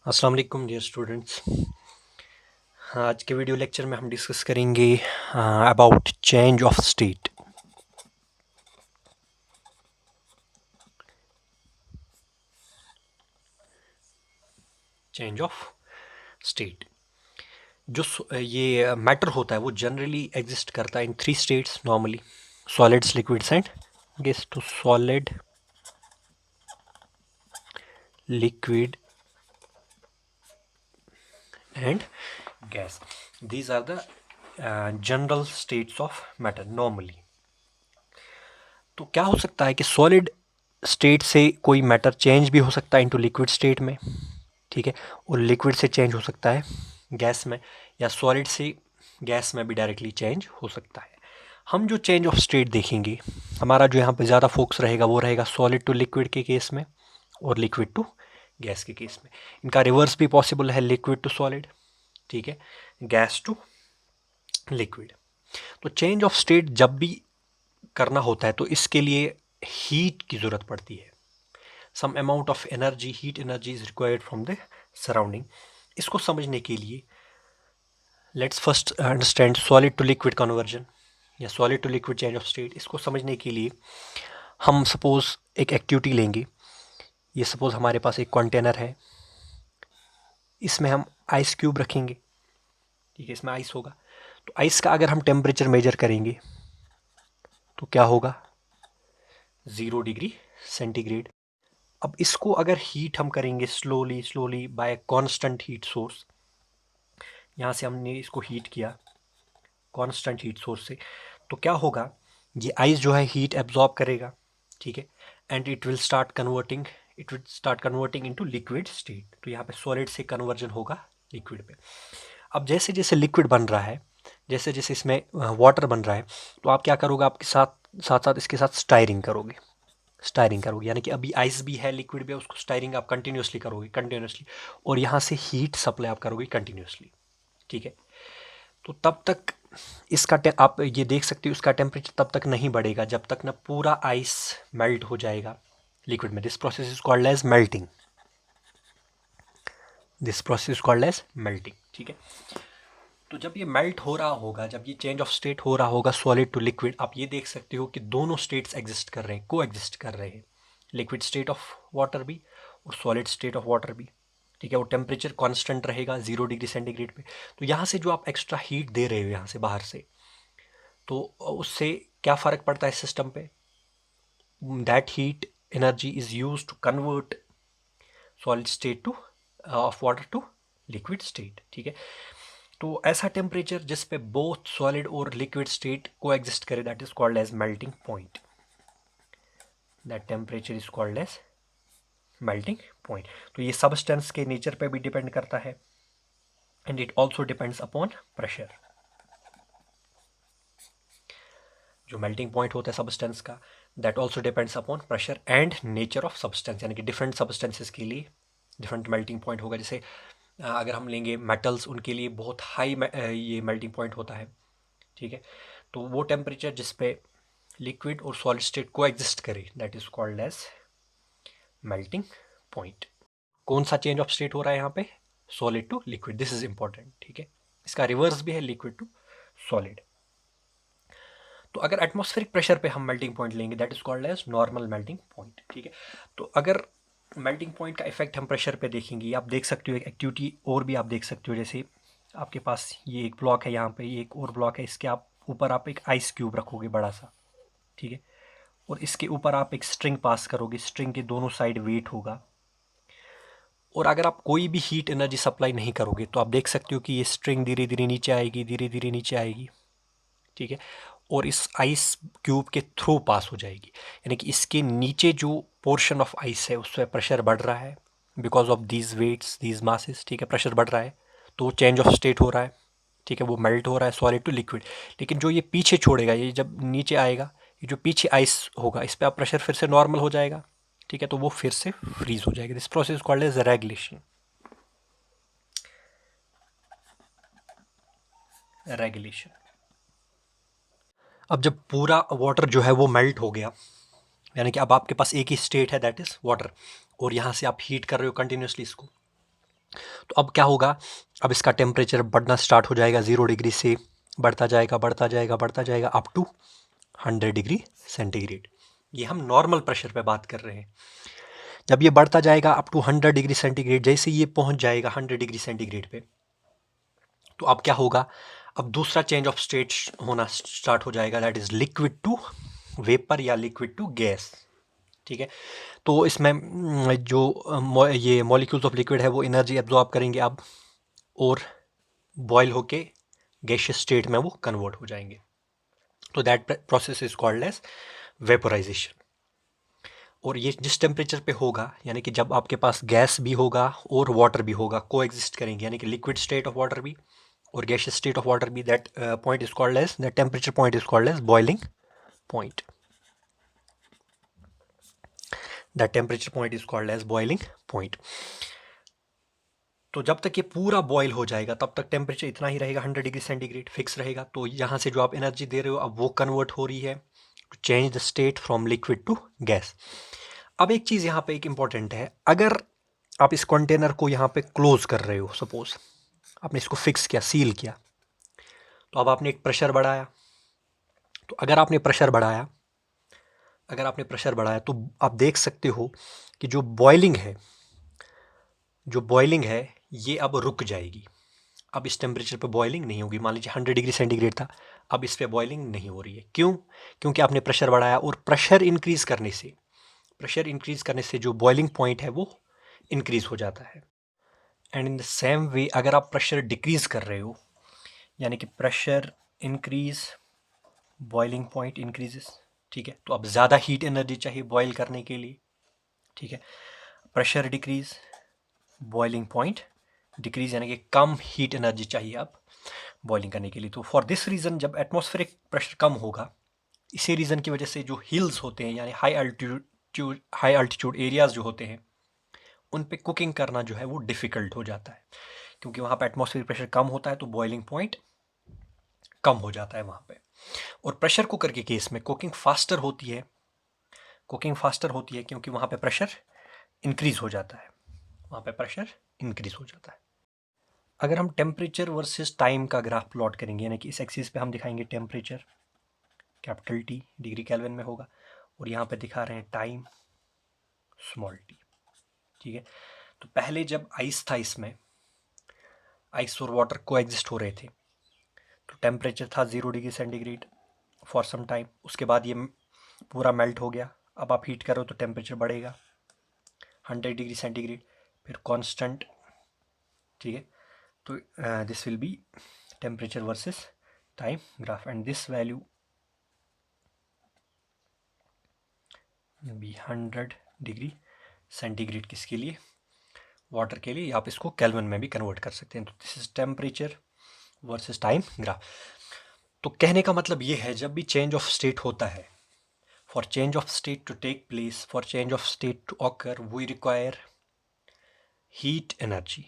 अस्सलाम वालेकुम dear students. आज के वीडियो लेक्चर में हम डिस्कस करेंगे about change of state. Change of state ये मैटर होता है वो जनरली एग्जिस्ट करता है in three states normally: solids, liquids and gas. तो solid, liquid and gas, these are the general states of matter normally. तो क्या हो सकता है कि सॉलिड स्टेट से कोई मैटर चेंज भी हो सकता है इनटू लिक्विड स्टेट में, ठीक है, और लिक्विड से चेंज हो सकता है गैस में, या सॉलिड से गैस में भी डायरेक्टली चेंज हो सकता है। हम जो चेंज ऑफ स्टेट देखेंगे, हमारा जो यहाँ पे ज़्यादा फोकस रहेगा वो रहेगा सॉलिड टू लिक्विड के केस में और लिक्विड टू गैस के केस में। इनका रिवर्स भी पॉसिबल है, लिक्विड टू सॉलिड, ठीक है, गैस टू लिक्विड। तो चेंज ऑफ स्टेट जब भी करना होता है तो इसके लिए हीट की ज़रूरत पड़ती है। Some amount of energy, heat energy is required from the surrounding. इसको समझने के लिए let's first understand solid to liquid conversion या solid to liquid change of state. इसको समझने के लिए हम सपोज एक एक्टिविटी लेंगे। ये सपोज हमारे पास एक कंटेनर है, इसमें हम आइस क्यूब रखेंगे, ठीक है, इसमें आइस होगा। तो आइस का अगर हम टेम्परेचर मेजर करेंगे तो क्या होगा? 0 डिग्री सेंटीग्रेड। अब इसको अगर हीट हम करेंगे slowly slowly bye constant heat source, यहाँ से हमने इसको हीट किया कांस्टेंट हीट सोर्स से, तो क्या होगा? ये आइस जो है हीट एब्जॉर्ब करेगा, ठीक है, and it will start converting into liquid state. तो यहाँ पे सॉलिड से कन्वर्जन होगा लिक्विड पे। अब जैसे जैसे लिक्विड बन रहा है, जैसे जैसे इसमें वाटर बन रहा है, तो आप क्या करोगे? आपके साथ साथ साथ इसके साथ स्टायरिंग करोगे, यानी कि अभी आइस भी है, लिक्विड भी है, उसको स्टायरिंग आप कंटिन्यूसली करोगे, कंटिन्यूसली, और यहाँ से हीट सप्लाई आप करोगे कंटिन्यूसली, ठीक है। तो तब तक आप ये देख सकते हो इसका टेम्परेचर तब तक नहीं बढ़ेगा जब तक ना पूरा आइस मेल्ट हो जाएगा लिक्विड में। This process is called as melting. ठीक है। तो जब ये मेल्ट हो रहा होगा, जब ये चेंज ऑफ स्टेट हो रहा होगा सॉलिड टू लिक्विड, आप ये देख सकते हो कि दोनों स्टेट्स एग्जिस्ट कर रहे हैं, को एग्जिस्ट कर रहे हैं, लिक्विड स्टेट ऑफ वाटर भी और सॉलिड स्टेट ऑफ वाटर भी, ठीक है। वो टेम्परेचर कांस्टेंट रहेगा 0 डिग्री सेंटीग्रेड पे। तो यहाँ से जो आप एक्स्ट्रा हीट दे रहे हो यहाँ से बाहर से, तो उससे क्या फ़र्क पड़ता है सिस्टम पे? That heat energy is use to convert solid state to of water to liquid state, ठीक है। तो ऐसा टेम्परेचर जिस पे बोथ सॉलिड और लिक्विड स्टेट को एग्जिस्ट करे, that is called as melting point. That temperature is called as melting point. तो ये सबस्टेंस के नेचर पे भी डिपेंड करता है, and it also depends upon pressure. जो मेल्टिंग पॉइंट होता है सबस्टेंस का, that also depends upon pressure and nature of substance, यानी कि डिफरेंट सबस्टेंसेस के लिए डिफरेंट मेल्टिंग पॉइंट होगा। जैसे अगर हम लेंगे मेटल्स, उनके लिए बहुत हाई ये मेल्टिंग पॉइंट होता है, ठीक है। तो वो टेम्परेचर जिस पे लिक्विड और सॉलिड स्टेट को एग्जिस्ट करे, that is called as melting point. कौन सा चेंज ऑफ स्टेट हो रहा है यहाँ पे? Solid to liquid, this is important, ठीक है। इसका रिवर्स भी है, लिक्विड टू सॉलिड। तो अगर एटमॉस्फेरिक प्रेशर पे हम मेल्टिंग पॉइंट लेंगे, that is called as normal melting point, ठीक है। तो अगर मेल्टिंग पॉइंट का इफेक्ट हम प्रेशर पे देखेंगे, आप देख सकते हो एक एक्टिविटी और भी आप देख सकते हो। जैसे आपके पास ये एक ब्लॉक है, यहाँ पे ये एक और ब्लॉक है, इसके आप ऊपर आप एक आइस क्यूब रखोगे बड़ा सा, ठीक है, और इसके ऊपर आप एक स्ट्रिंग पास करोगे, स्ट्रिंग के दोनों साइड वेट होगा, और अगर आप कोई भी हीट एनर्जी सप्लाई नहीं करोगे तो आप देख सकते हो कि ये स्ट्रिंग धीरे धीरे नीचे आएगी, धीरे धीरे नीचे आएगी, ठीक है, और इस आइस क्यूब के थ्रू पास हो जाएगी। यानी कि इसके नीचे जो पोर्शन ऑफ आइस है उस पर प्रेशर बढ़ रहा है because of these weights, these masses, ठीक है, प्रेशर बढ़ रहा है, तो चेंज ऑफ स्टेट हो रहा है, ठीक है, वो मेल्ट हो रहा है सॉलिड टू लिक्विड। लेकिन जो ये पीछे छोड़ेगा, ये जब नीचे आएगा, ये जो पीछे आइस होगा, इस पर आप प्रेशर फिर से नॉर्मल हो जाएगा, ठीक है, तो वो फिर से फ्रीज हो जाएगा। This process called as regulation. Regulation. अब जब पूरा वाटर जो है वो मेल्ट हो गया, यानी कि अब आपके पास एक ही स्टेट है, दैट इज वाटर, और यहाँ से आप हीट कर रहे हो कंटिन्यूसली इसको, तो अब क्या होगा, अब इसका टेम्परेचर बढ़ना स्टार्ट हो जाएगा 0 डिग्री से, बढ़ता जाएगा बढ़ता जाएगा बढ़ता जाएगा अप टू 100 डिग्री सेंटीग्रेड। ये हम नॉर्मल प्रेशर पे बात कर रहे हैं। जब ये बढ़ता जाएगा अप टू 100 डिग्री सेंटीग्रेड, जैसे ये पहुंच जाएगा 100 डिग्री सेंटीग्रेड पे, तो अब क्या होगा, अब दूसरा चेंज ऑफ स्टेट होना स्टार्ट हो जाएगा, that is liquid to vapour या लिक्विड टू गैस। ठीक है, तो इसमें ये मॉलिक्यूल्स ऑफ लिक्विड है वो एनर्जी एब्जॉर्ब करेंगे अब, और बॉयल होके गैसियस स्टेट में वो कन्वर्ट हो जाएंगे। तो that process is called as vaporisation. और ये जिस टेम्परेचर पे होगा, यानी कि जब आपके पास गैस भी होगा और वाटर भी होगा, को एग्जिस्ट करेंगे, यानी कि लिक्विड स्टेट ऑफ वाटर भी और गैसियस स्टेट ऑफ वाटर भी, that point is called as, that temperature point is called as boiling point. That temperature point is called as boiling point. तो जब तक ये पूरा बॉयल हो जाएगा तब तक टेम्परेचर इतना ही रहेगा, 100 डिग्री सेंटीग्रेड फिक्स रहेगा। तो यहाँ से जो आप एनर्जी दे रहे हो अब वो कन्वर्ट हो रही है to change the state from liquid to gas. अब एक चीज़ यहाँ पे एक इम्पॉर्टेंट है, अगर आप इस कंटेनर को यहाँ पे क्लोज कर रहे हो, सपोज आपने इसको फिक्स किया, सील किया, तो अब आपने एक प्रेशर बढ़ाया। तो अगर आपने प्रेशर बढ़ाया तो आप देख सकते हो कि जो बॉइलिंग है ये अब रुक जाएगी। अब इस टेम्परेचर पे बॉइलिंग नहीं होगी। मान लीजिए 100 डिग्री सेंटीग्रेड था, अब इस पे बॉइलिंग नहीं हो रही है। क्यों? क्योंकि आपने प्रेशर बढ़ाया, और प्रेशर इंक्रीज करने से जो बॉइलिंग पॉइंट है वो इंक्रीज हो जाता है। And in the same way अगर आप प्रेशर डिक्रीज कर रहे हो, यानी कि pressure increase, boiling point increases, ठीक है, तो अब ज़्यादा हीट एनर्जी चाहिए बॉयल करने के लिए। ठीक है, pressure decrease, boiling point decrease, यानी कि कम हीट एनर्जी चाहिए अब बॉइलिंग करने के लिए। तो फॉर दिस रीज़न जब एटमॉस्फेरिक प्रेशर कम होगा, इसी रीज़न की वजह से जो हिल्स होते हैं, यानी हाई अल्टीट्यूड एरियाज जो होते हैं, उन पे कुकिंग करना जो है वो डिफ़िकल्ट हो जाता है, क्योंकि वहाँ पे एटमॉस्फेरिक प्रेशर कम होता है तो बॉइलिंग पॉइंट कम हो जाता है वहाँ पे। और प्रेशर कुकर के केस में कुकिंग फास्टर होती है क्योंकि वहाँ पे प्रेशर इंक्रीज हो जाता है, अगर हम टेम्परेचर वर्सेस टाइम का ग्राफ प्लॉट करेंगे, यानी कि इस एक्सिस पे हम दिखाएंगे temperature capital T degree kelvin में होगा, और यहाँ पे दिखा रहे हैं टाइम स्मॉल टी। ठीक है, तो पहले जब आइस था, इसमें आइस और वाटर को एग्जिस्ट हो रहे थे, तो टेम्परेचर था 0 degree centigrade for some time. उसके बाद ये पूरा मेल्ट हो गया, अब आप हीट करो तो टेम्परेचर बढ़ेगा 100 डिग्री सेंटीग्रेड, फिर कांस्टेंट। ठीक है, तो this will be temperature versus time graph, and this value be 100 degree centigrade किसके लिए, वाटर के लिए। आप इसको केल्विन में भी कन्वर्ट कर सकते हैं। तो this is temperature versus time graph. तो कहने का मतलब ये है, जब भी चेंज ऑफ स्टेट होता है, for change of state to take place, for change of state to occur, we require heat energy.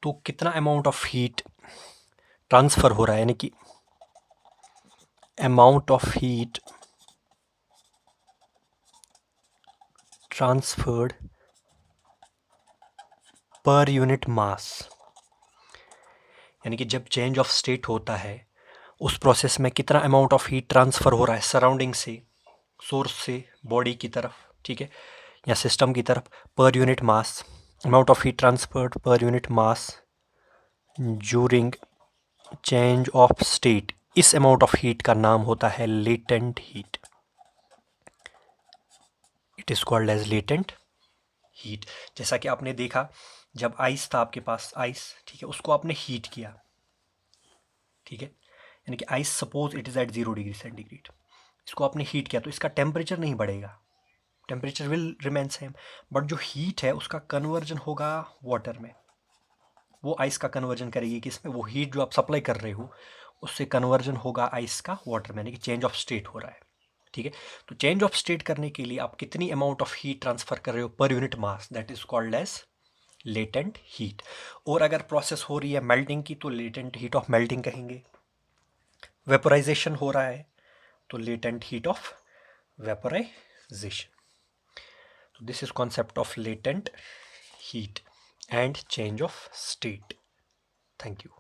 तो कितना अमाउंट ऑफ हीट ट्रांसफ़र हो रहा है, यानी कि amount of heat transferred per unit मास, यानी कि जब चेंज ऑफ स्टेट होता है उस प्रोसेस में कितना अमाउंट ऑफ हीट ट्रांसफ़र हो रहा है सराउंडिंग से, सोर्स से बॉडी की तरफ, ठीक है, या सिस्टम की तरफ, per unit mass, amount of heat transferred per unit mass during change of state, इस अमाउंट ऑफ हीट का नाम होता है latent heat. It is called as latent heat. जैसा कि आपने देखा, जब आइस था आपके पास, आइस, ठीक है, उसको आपने हीट किया, ठीक है, यानी कि ice suppose it is at 0 degree centigrade, इसको आपने हीट किया तो इसका टेम्परेचर नहीं बढ़ेगा, temperature will remain same, but जो हीट है उसका कन्वर्जन होगा वाटर में, वो आइस का कन्वर्जन करेगी कि इसमें वो हीट जो आप सप्लाई कर रहे हो उससे कन्वर्जन होगा आइस का वाटर में, यानी कि चेंज ऑफ स्टेट हो रहा है। ठीक है, तो चेंज ऑफ स्टेट करने के लिए आप कितनी अमाउंट ऑफ हीट ट्रांसफर कर रहे हो per unit mass, that is called as latent heat. और अगर प्रोसेस हो रही है मेल्टिंग की तो लेटेंट हीट ऑफ मेल्टिंग कहेंगे, वेपोराइजेशन हो रहा है तो लेटेंट हीट ऑफ वेपोराइजेशन। तो this is concept of latent heat and change of state. Thank you.